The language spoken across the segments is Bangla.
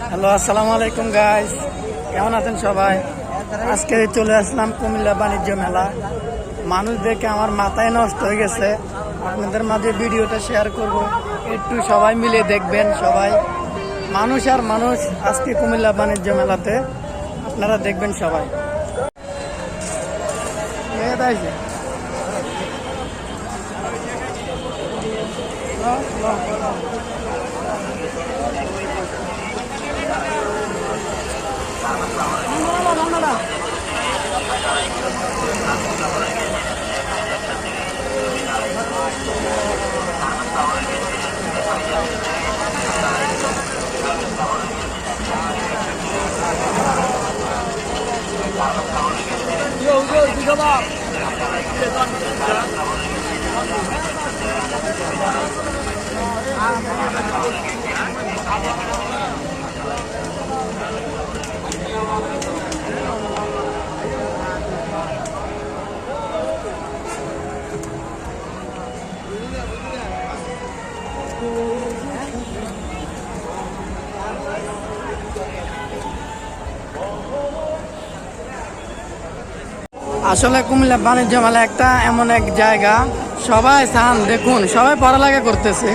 হ্যালো, আসসালামু আলাইকুম গাইস, কেমন আছেন সবাই? আজকে চলে আসলাম কুমিল্লা বাণিজ্য মেলা। মানুষ দেখে আমার মাথায় নষ্ট হয়ে গেছে। আপনাদের মাঝে ভিডিওটা শেয়ার করব, একটু সবাই মিলে দেখবেন। সবাই মানুষ আর মানুষ আজকে কুমিল্লা বাণিজ্য মেলাতে, আপনারা দেখবেন সবাই। আসলে কুমিল্লা বাণিজ্য মেলা একটা এমন এক জায়গা, সবাই চান দেখুন, সবাই পড়ালেখা করতেছে,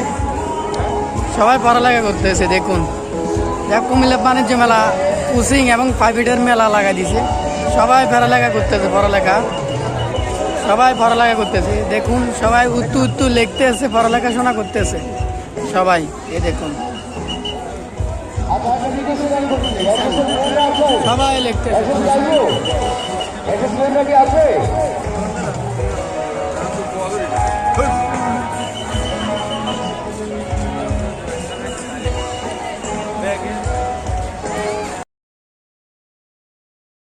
দেখুন। কুমিল্লা বাণিজ্য মেলা কোচিং এবং প্রাইভেটের মেলা লাগাই দিছে। সবাই পড়ালেখা করতেছে, দেখুন। সবাই উত্তু লিখতেছে, পড়ালেখা শোনা করতেছে সবাই। দেখুন, সবাই লিখতেছে।